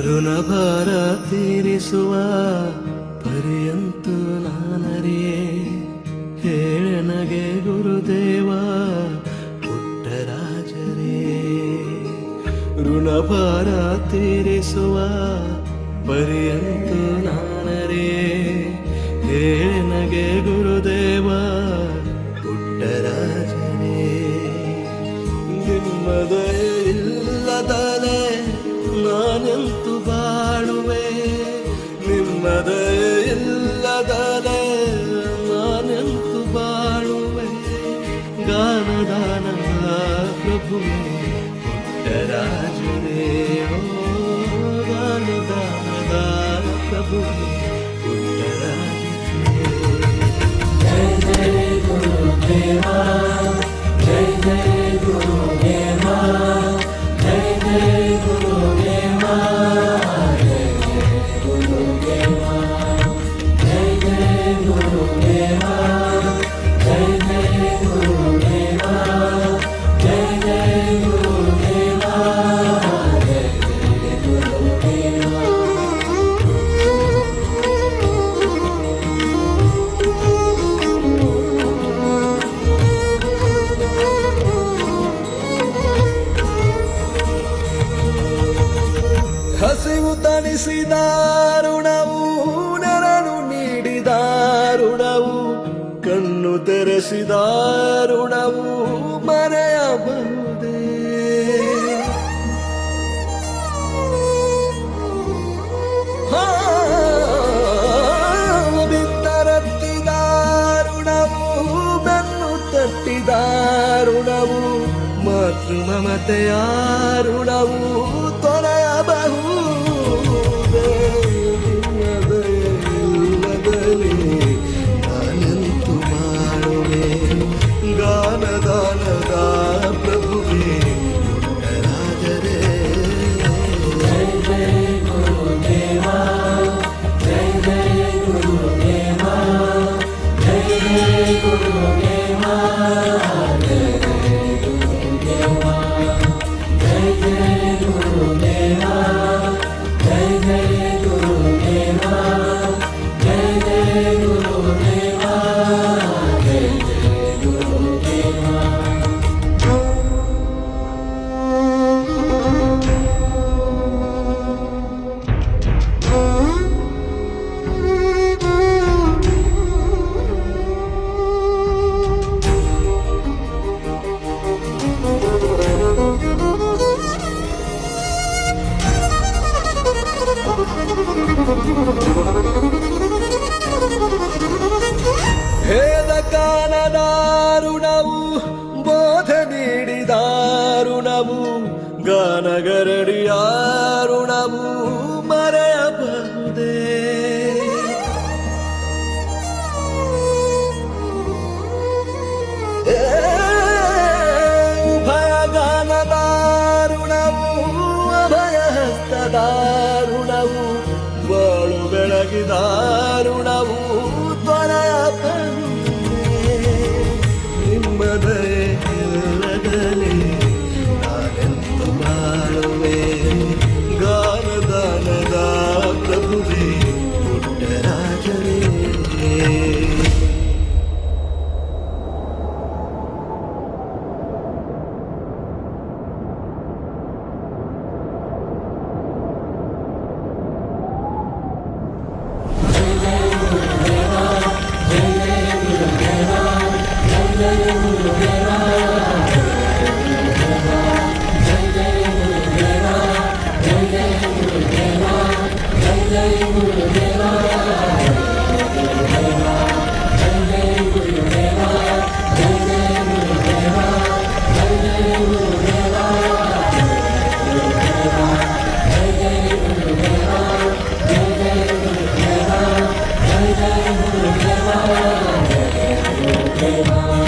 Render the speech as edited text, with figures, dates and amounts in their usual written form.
ಋಣಭಾರ ತೀರಿಸುವ ಪರ್ಯಂತು ನಾನರಿಯೇ ಹೇಳನಗೆ ಗುರುದೇವ ಪುಟ್ಟರಾಜರೇ. ಋಣಭಾರ ತೀರಿಸುವ ಪರ್ಯಂತು ನಾನರಿಯೇ ಹೇಳನಗೆ ಗುರುದೇವ ಪುಟ್ಟರಾಜರೇ. ನಿಮ್ಮದೇ ಇಲ್ಲದಲೆ ನಾನೆಂತು ಬಾಳುವೆ, ನಿಮ್ಮದೇ ಇಲ್ಲದಲೆ ನಾನೆಂತು ಬಾಳುವೆ. ಗಾನದಾನ ಪ್ರಭುವೇ ಪುಟ್ಟರಾಜರೇ, ಓ ಗಾನದಾನದ ಪ್ರಭುವೇ ಪುಟ್ಟರಾಜರೇ. ಜಯ ಜಯ ಗುರುದೇವ, ಜಯ ಜಯ ಗುರುದೇವ, ಜಯ ಜಯ ಗುರುದೇವ, ಜಯ ಜಯ ಗುರುದೇವ, ಜಯ ಜಯ ಗುರುದೇವ, ಜಯ ಜಯ ಗುರುದೇವ, ಜಯ ಜಯ ಗುರುದೇವ, ಜಯ ಜಯ ಗುರುದೇವ. ಹಸಿವು ತಣಿಸಿದ ಋಣವು, ನೆರಳು ನೀಡಿದ ಋಣವು, ಕಣ್ಣು ತೆರೆಸಿದ ಋಣವು ಮರೆಯಬಹುದೇ. ಬಿತ್ತರತ್ತಿದ ಋಣವು, ಬೆನ್ನು ತಟ್ಟಿದ ಋಣವು, ಮಾತೃ ಮಮತೆಯ ಋಣವು ತೊರೆಯಬಹುದೇ. ಇಲ್ಲದಲೇ ನಾನೆಂತು ಮಾಡುವೆ, ಗಾನದಾನದ ಪ್ರಭುವೇ ಪುಟ್ಟರಾಜರೇ. ಜಯ ಜಯ ಗುರುದೇವ, ಜಯ ಜಯ ಗುರುದೇವ, ಜಯ ಜಯ ಗುರುದೇವ, ಜಯ ಜಯ ಗುರುದೇವ, ಜಯ ಜಯ ಗುರುದೇವ, ಜಯ ಜಯ ಗುರುದೇವ, ಜಯ ಜಯ ಗುರುದೇವ, ಜಯ ಜಯ ಗುರುದೇವ. ಹೇದ ಕಾನದ ಋಣವು, ಬೋಧೆ ನೀಡಿದ ಋಣವು, ಗಾನಗರಡಿಯ ಋಣವು ಮರೆಯಬಹುದೇ. ಉಭಯ ಗಾನದ ಋಣವು, ಅಭಯ ಹಸ್ತದ ಋಣವು, ಬಾಳು ಬೆಳಗಿದ ಋಣವು ತೊರೆಯಬಹುದೇ. ನಿಮ್ಮದೇ ಇಲ್ಲದಲೇ ನಾನೆಂತು ಬಾಳುವೆ, ಗಾನದಾನದ ಪ್ರಭುವೇ ಪುಟ್ಟರಾಜರೇ. Deva